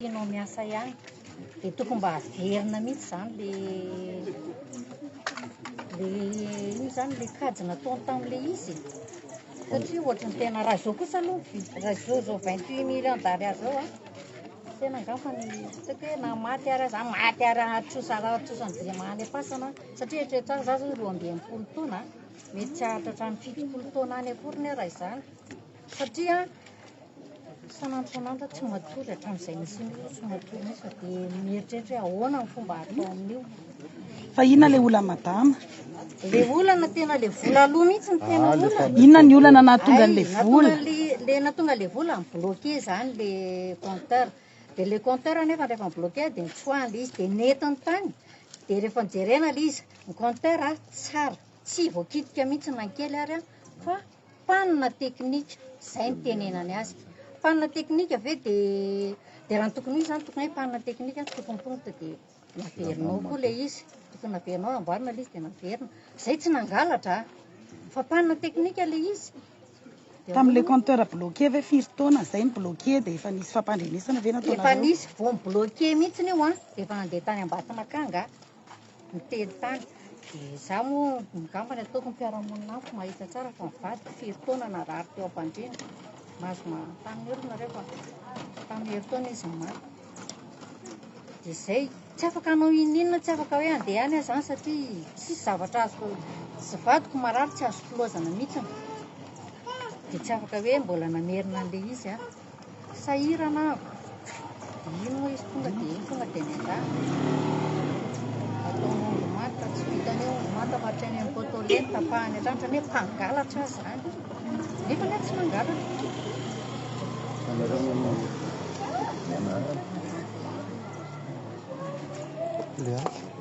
Tianao miasa ihany dia tokony mba averina mihitsy izany iny izany le kajy nataony tamin'ilay izy satria ohatrany tena raha izao kosa aloha raha izao 28 millions d'ariary zao a tena angambany hitako hoe na maty ary aza maty ary atrosany pasana satria eritreretra za zao 12 taona mety tsy ahatra hatrany 70 taona any akoriny raha izany satria sanandro tsy matory hatramin'izay misy tsy matory mihitsy fa dia mieritreritra hoe ahoana ny fomba atao amin'io. Fa inona le olana madama? Le olana tena le vola aloha mihitsy ny tena olana. Inona ny olana nahatonga le vola? Le nahatonga le vola nibloqué zany le compteur. Dia le compteur nefa rehefa nibloqué dia nitsoahana le izy dia netiny tany. Dia rehefa nijerena le izy ny compteur tsara tsy voakitika mihitsy na kely ary fa panne teknika izay ny tenenany azy. Panne teknika ve dia raha ny tokony izy zany tokony hoe panne teknika tokony tonga dia naverinao koa le izy tokony naverinao amboarina le izy dia naverina izay tsy nangalatra fa panne teknika le izy. Tamin'ilay compteur bloqué ve firy taona izay ny bloqué dia efa nisy fampandrenesana ve nataonareo? Efa nisy vao bloqué mihitsy io a dia efa nandeha tany Ambatonakanga niteny tany dia za moa ngambany ataoko ny mpiara-monina amiko mahita tsara fa mivady firy taona narary teo am-pandriana mahazo manontany olona rehefa tamin'ny herintaona izy maty dia izay tsy afaka hanao inona tsy afaka hoe handeha any zany satria tsisy zavatra azo tsy vadiko marary tsy azo filoazana mihitsy dia tsy afaka hoe mbola namerina an'ilay izy a sahirana dia ino moa izy tonga dia iny tonga dia niandahy ataony ondomata tsy vitany hoe ondomata mahatrany amin'ny botoleny tapahany atrany hoe mpangalatra azy zany nefa ny tsy mangalatra.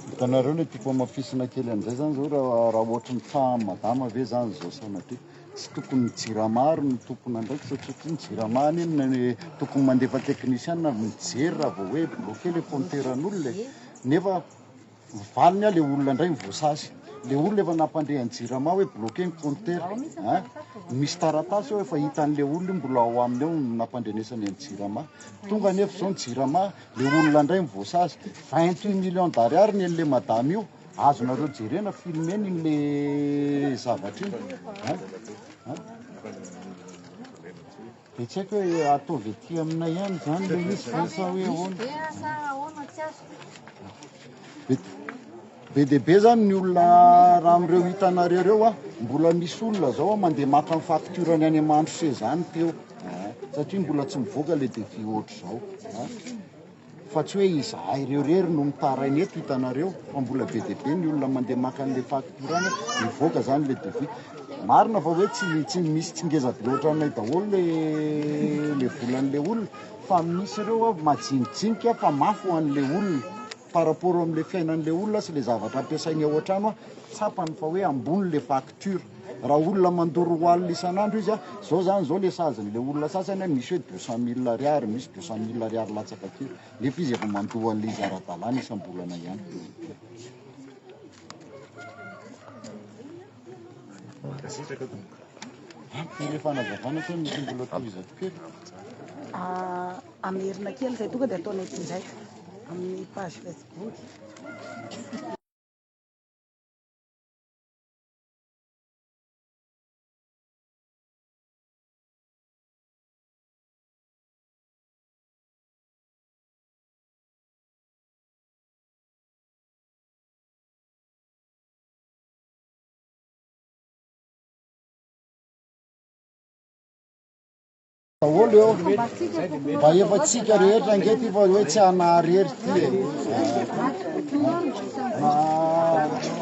Hitanareo le tipo mafisina kely an'izay zany zao raha ohatra ny tahan'ny madama ve zany zao sanatria tsy tokony ny jiramaro ny tompona ndraiky satria ny jiramany iny tokony mandefa teknisianina mijery raha vao hoe bloqué le compteuran'olona nefa valiny a le olona indray mivoasasy le olona efa nampandreha ny jirama hoe bloqué ny compteur misy taratasy hoe efa hitan'le olona mbola ao aminy eo nampandrenesany ny jirama tonga nefa zao ny jirama le olona indray mivoasasy 28 millions d'ariary ny an'le madama io azonareo jerena filmeny le zavatra iny dia tsy haiko hoe ataovy aty aminay ihany zany le izy fa sa hoe ahoana be dia be zany ny olona raha amin'ireo hitanareo reo a mbola misy olona zao a mandeha maka ny facturany any Mandrose zany teo satria mbola tsy mivoaka le devis ohatra zao fa tsy hoe izahay ireo rery no mitarainy eto hitanareo fa mbola be dia be ny olona mandeha maka an'le facturany mivoaka zany le devis marina fa hoe tsy misy tsingeza loatra anay daholo le volan'le olona fa misy ireo a majinijinika fa mafy ho an'le olona par rapport amin'le fiainan'le olona sy le zavatra ampiasainy ao an-trano a tsapany fa hoe ambony le facture raha olona mandoro hoalina isan'andro izy a zao zany zao le sazin'le olona sasany misy hoe 200 000 ariary misy 200 000 ariary latsaka kely nefa izy efa mandoa an'le izy ara-dalàna isam-bolana ihany. Le fanazavana koa misy mbola tohizako kely Amerina kely izay tonga dia ataonay ity ndraika amin'ny page Facebook. daholo eo mba efa tsika rehetra angety fa hoe tsy hanaharery ty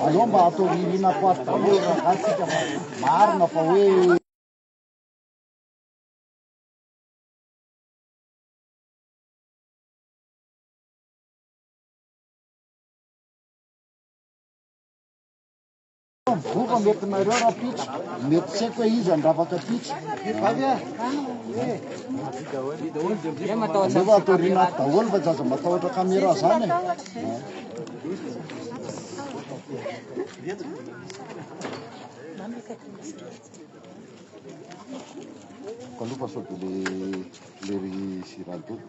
aleo mba atao ririnako ato daholo raha tsika fa marina fa hoe mivoaka mety nareo raha pitso mety tsy haiko hoe izy andravaka pitso nefa atao rinato daholo fa zaza matahotra caméra zany Quando passou pelo Girardot